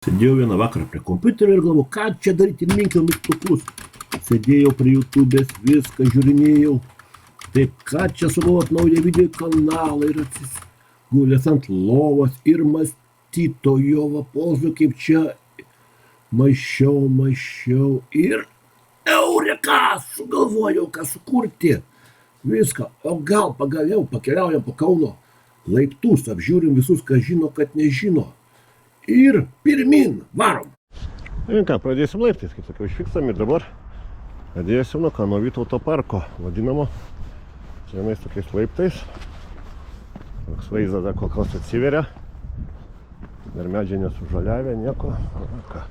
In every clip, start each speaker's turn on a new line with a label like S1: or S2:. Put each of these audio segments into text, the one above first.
S1: Sėdėjau vieną vakarą prie kompiuterio ir galvoju, ką čia daryti, minkiau mygtukus. Sėdėjau prie YouTube'ės, viską žiūrinėjau. Tai ką čia sugalvot naują video kanalą ir atsigulęs ant lovos ir mąstytojo pozų, kaip čia mąsčiau ir eureka, sugalvojau, ką sukurti. Viską, o gal pagaliau pakeliaujam po Kauno laiptus, apžiūrim visus, kas žino, kad nežino. Ir pirmin, varom.
S2: Ir ką, pradėsim laiptais, kaip sakiau, išvykstam ir dabar pradėsim nuo Kauno Vytauto parko, vadinamo vienais tokiais laiptais. Toks vaizdas dar kol kas atsiveria. Dar medžiai nesužaliavę, nieko. Ką,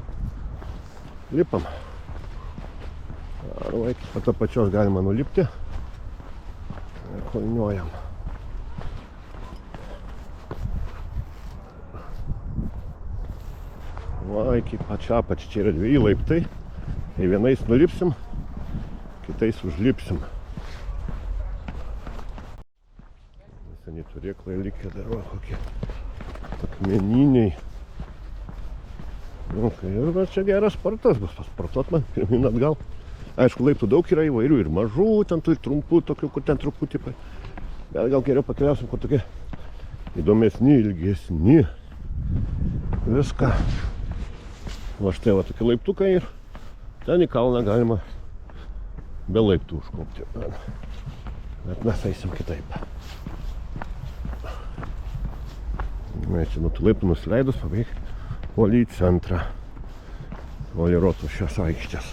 S2: lipam. Arba iki pat apačios galima nulipti. Ir kulniuojam. Va, iki pačio apačio čia yra dviejų laiptai. Tai vienais nulipsim, kitais užlipsim. Seniai turėklai likę dar va kokie akmeniniai. Nu, kai va, čia geras sportas bus, pasportuot man, pirmin atgal. Aišku, laiptų daug yra įvairių, ir mažų, ten tų ir trumpų, tokių, kur ten truputį. Bet gal geriau pakeliausim, kur tokie įdomesni, ilgesni. Viską. Va štai va tokie laiptukai ir ten į kalną galima be laiptų užkopti. Bet mes eisim kitaip. Mes čia nuo tų laiptų nusileidus pabaig puolį į centrą. Puolį Rotušės aikštės.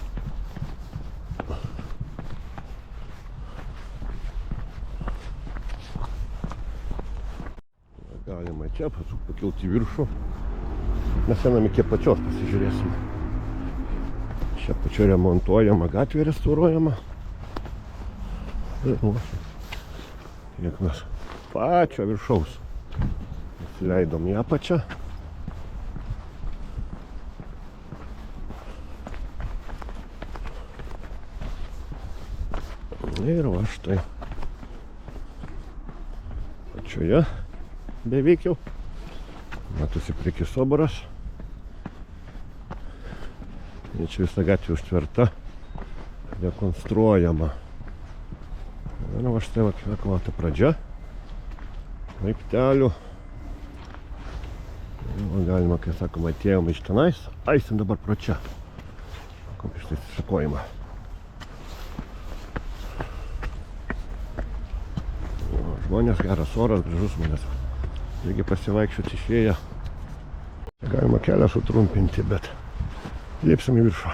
S2: Galima čia pakilti į viršų. Mes einam iki pačios pasižiūrėsim. Čia pačio remontuojama, gatvė restauruojama. Ir kiek mes pačio viršaus nusileidom į apačią. Ir va štai pačioje beveik jau matosi priekis Soboras. Ir čia visa gatvė užtverta, rekonstruojama. Ir va štai va ta pradžia laiptelių. Ir galima, kai sakoma, atėjom iš tenais, eisim dabar pro čia. Kaip iš tai šakojimą. Žmonės, geras oras, gražus žmonės. Irgi pasivaikščioti išėję. Galima kelią sutrumpinti, bet lipsim į viršų.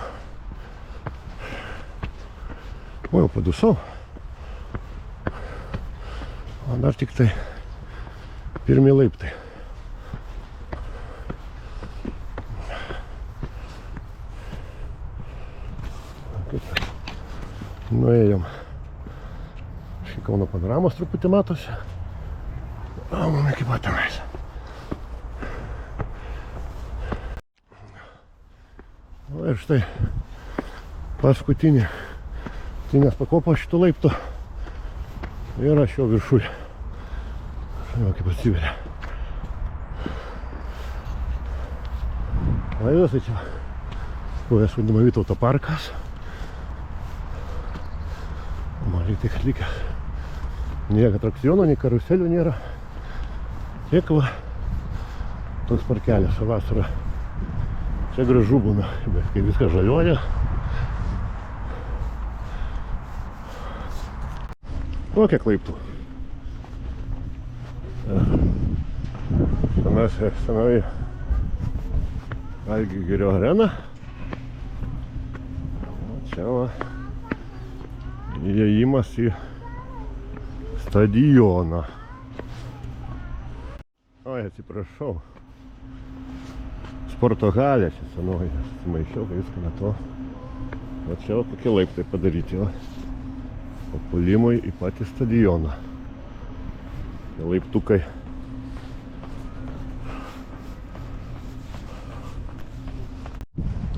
S2: O jau padusau. O dar tik tai pirmi laiptai. Nuėjom. Šį Kauno panoramos truputį matosi. O mum iki pat tenais. O ir štai paskutinės pakopos šito laipto. Ir aš jau viršui. Štai kaip atsiveria. Vaizdas, tai čia buvęs vadinama Vytauto parkas. Mažai tik likęs. Niek atrakcionų, nei karuselių nėra. Tiek va toks parkelis, o vasarą čia gražu būna, bet kai viskas žaliuoja. O kiek laiptų. Senoji Žalgirio arena. O čia va įėjimas į stadioną. Oi, atsiprašau. Sporto halė čia senoji. Atsimaišiau, kai viską ne to. O čia va kokie laiptai padaryti. Papulimui į patį stadioną. Laiptukai.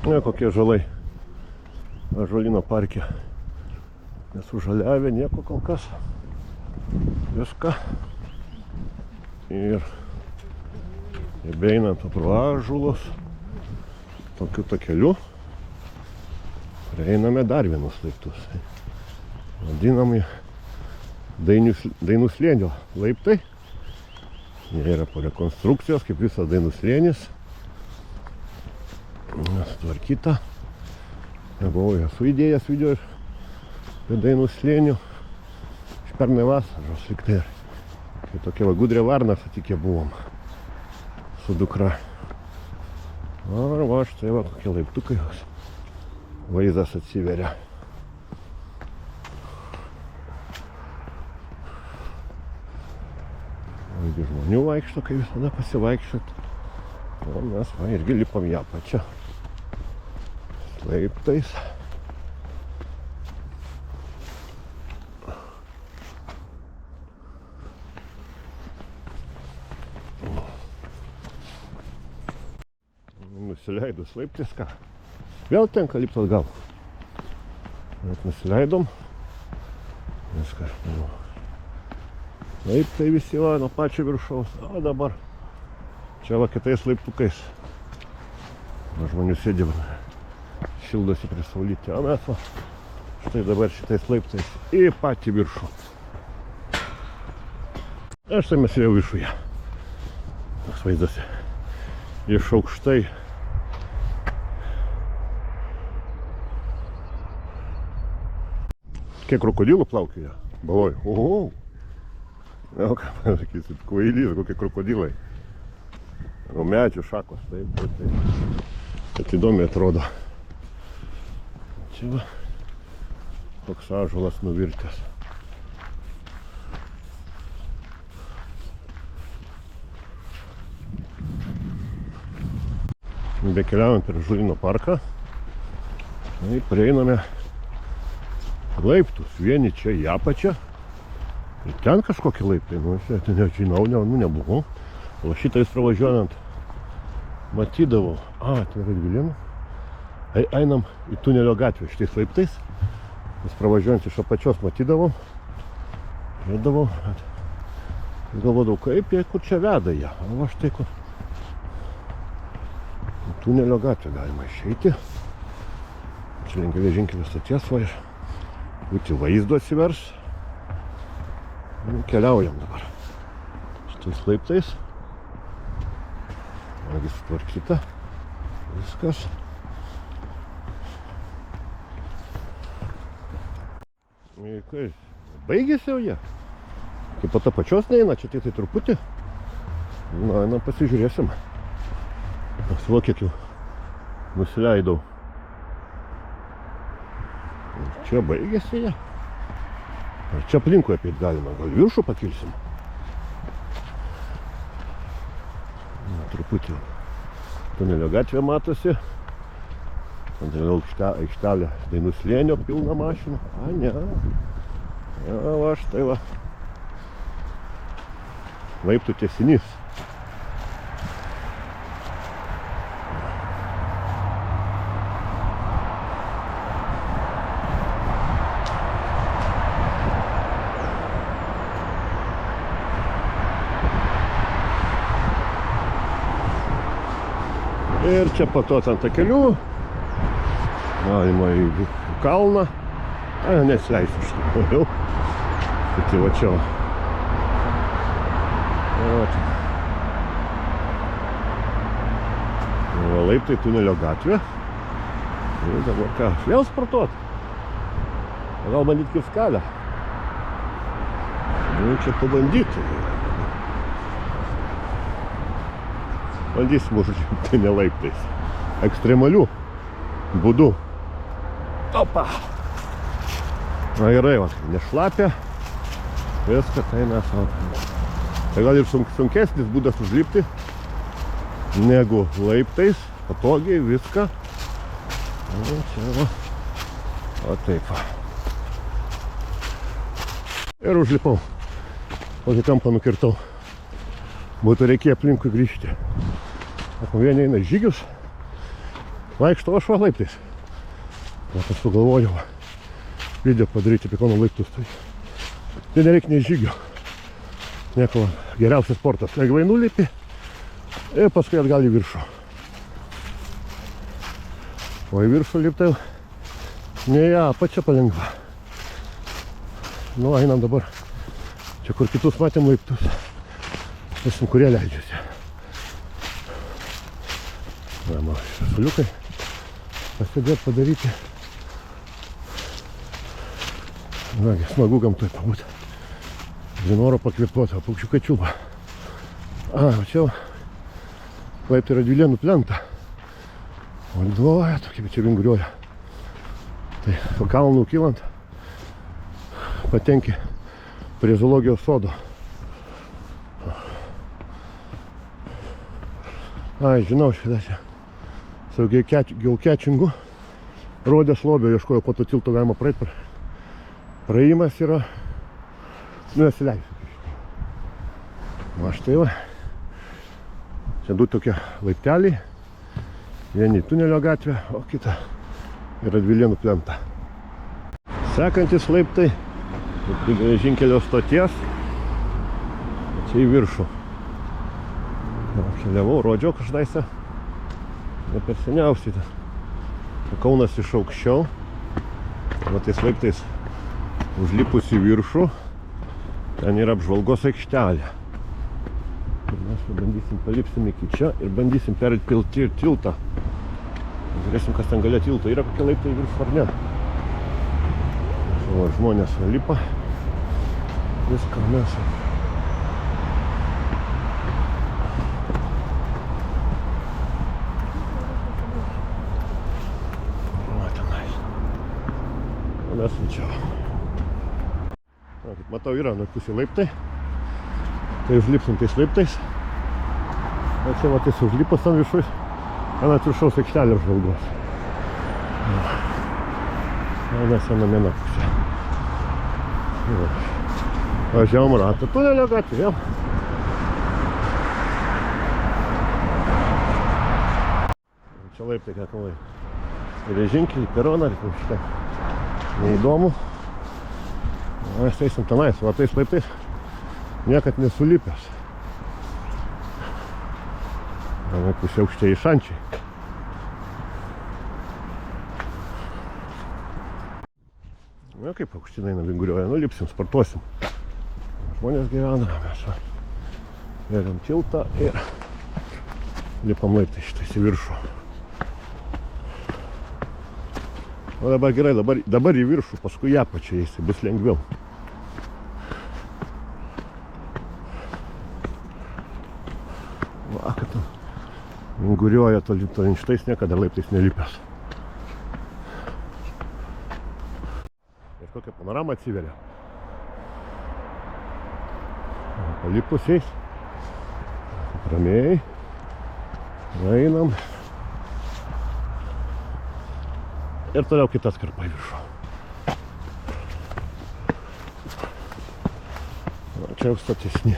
S2: Ne, kokie žalai. Ąžuolyno parke. Nesužaliavę nieko kol kas. Viską. Ir beinant pro ąžuolus, tokiu takeliu prieiname dar vienus laiptus. Vadinami Dainų slėnio laiptai. Jie yra po rekonstrukcijos, kaip visas Dainų slėnis. Sutvarkyta. Nebuvau esu įdėjęs video apie Dainų slėnių. Iš pernai vasaros liktai. Tai tokia va gudrė varna sutikę buvom su dukra. Va štai va kokie laiptukai. Vaizdas atsiveria. Irgi žmonių vaikšto, kai visada pasivaikščiot. O mes va irgi lipam ją pačią laiptais. Nusileidus laiptais, ką? Vėl tenka lipti atgal. Bet nusileidom. Viskas. Laiptai visi va, nuo pačio viršaus. O dabar čia va kitais laiptukais. Žmonių sėdi, šildosi prie saulytę. O mes va, štai dabar šitais laiptais į patį viršų. Aš tai mes jau viršuje. Toks vaizdas iš aukštai. Kiek krokodilų plaukioja? Baloju. Oho! O ką pasakysit, kvailys, kokie krokodilai. Medžių šakos, taip. Bet įdomiai atrodo. Čia va, toks ąžuolas nuvirtęs. Bekeliaujant per Ąžuolyno parką, tai prieiname laiptus. Vieni čia į apačią. Ir ten kažkokie laiptai, aš nežinau, nebuvau. O šitais pravažiuojant matydavau. Tai yra Radvilėnų. Einam į tunelio gatvę šitais laiptais. Vis pravažiuojant iš apačios matydavau. Žiūrėdavau. Galvodavau, kaip jie, kur čia veda jie. O štai kur. Į tunelio gatvę galima išeiti. Čia link geležinkelio stoties va ir būti vaizdo atsivers. Keliaujam dabar šitais laiptais. Vėlgi sutvarkyta. Viskas. Baigėsi jau jie. Kaip po to pačios neina, čia tai truputį. Na, pasižiūrėsim. Aš va kiek jau nusileidau. Čia baigėsi jie. Ar čia aplinkui apeit galima? Gal viršų pakilsim? Truputį tunelio gatvė matosi. Tada aikštelė Dainų slėnio pilna mašinų. Ne. Va štai va. Laiptų tęsinys. Ir čia po to ant takelių galima į kalną. Nesileisiu štai toliau. Tai va čia. Laiptai tunelio gatvė. Ir dabar ką? Vėl sportuot. Gal bandyti kirskelę. Čia pabandyti. Bandysim užlipti ne laiptais. Ekstremalių būdų. Opa! Na gerai, va, nešlapia. Viską, tai mes. Tai gal ir sunkesnis būdas užlipti negu laiptais. Patogiai viską. Čia va. O taip va. Ir užlipau. Kokį kampą nukirtau. Būtų reikėjo aplinkui grįžti. Vieni eina žygius. Vaikšto aš va laiptais. Aš sugalvojau video padaryti apie kauno laiptus. Tai nereikia nei žygio. Nieko, geriausias sportas. Lengvai nulipi ir paskui atgal į viršų. O į viršų lipti jau ne į apačią palengva. Nu, einam dabar. Čia kur kitus matėm laiptus. Esim, kurie leidžiasi. Na, šasuliukai pasidėt padaryti. Nagi, smagu gamtoj pabūti. Žinoro pakvėpuoti, o paukščiukai čiulba. O čia laiptai yra Dvilėnų plenta. O liduoja, tokie čia vinguriuoja. Tai po kalnų kylant patenki prie zoologijos sodo. Ai, žinau, šitą čia su geocachingų rodės lobio, ieškojo, po to tilto galima praeiti. Praėjimas yra, nu, nesileisiu. O štai va, čia du tokie laipteliai, vieni tunelio gatvė, o kita yra Dvilėnų plenta. Sekantis laiptai prie geležinkelio stoties, čia į viršų. Keliavau, rodžiau každaise, ne per seniausiai. Kaunas iš aukščiau, va tais laiptais užlipus į viršų, ten yra apžvalgos aikštelė. Ir mes pabandysim, palipsim iki čia ir bandysim perpilti tiltą. Žiūrėsim, kas ten galia tilto. Yra kokie laiptai į viršų ar ne. O žmonės lipa. Viską mes. O, tenais. O mes čia. Kaip matau, yra nuo pusė laiptai. Tai užlipsim tais laiptais. O čia matais užlipas ant viršui. Ten ant viršaus aikštelė apžvalgos. O mes ant viena pusė. Važiavom ratą tunelio gatvę vėl. Čia laiptai, ką kalai. Geležinkelį, peroną, ar šitą. Neįdomu. Mes eisim tenais, va tais laiptais niekad nesulipęs. Manai pusė aukštieji šančiai. Na, kaip aukštinai navinguriuoja, nu lipsim, sportuosim. Žmonės gyvena, mes vėliam tiltą ir lipam laiptai šitais į viršų. O dabar gerai, dabar į viršų, paskui į apačią eisi, bus lengviau. Va, kad vinguriuoja tolin šitais, niekada laiptais nelipęs. Ir kokia panorama atsiveria. Palipusiais, ramiai, einam ir toliau kitas karpa į viršų. Čia jau statesni.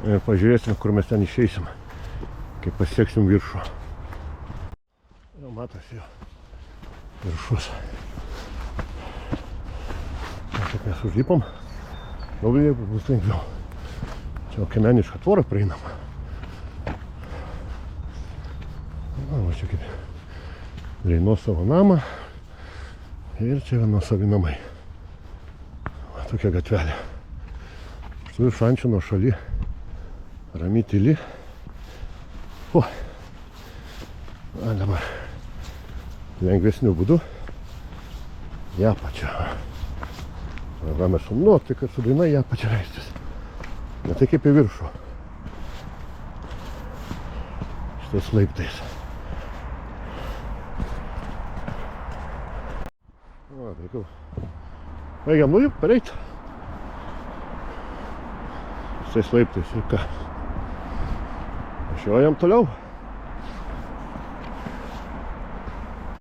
S2: Ir pažiūrėsim, kur mes ten išeisim, kai pasieksim viršų. Jau matosi jau viršus. Kaip mes užlipom, labai bus lengviau. Čia kamieniška tvora prieinama. Na, va čia kaip Reino savo namą ir čia yra nuosavi namai. Va tokia gatvelė. Štai šančių nuo šaly. Rami tyli. O, dabar lengvesniu būdu į apačią. Dabar mes nuotaika su daina į apačią leistis. Ne tai kaip į viršų. Šitais laiptais. O, tai jau. Baigiam nulipt, pereit. Šitais laiptais ir ką. Važiuojam toliau.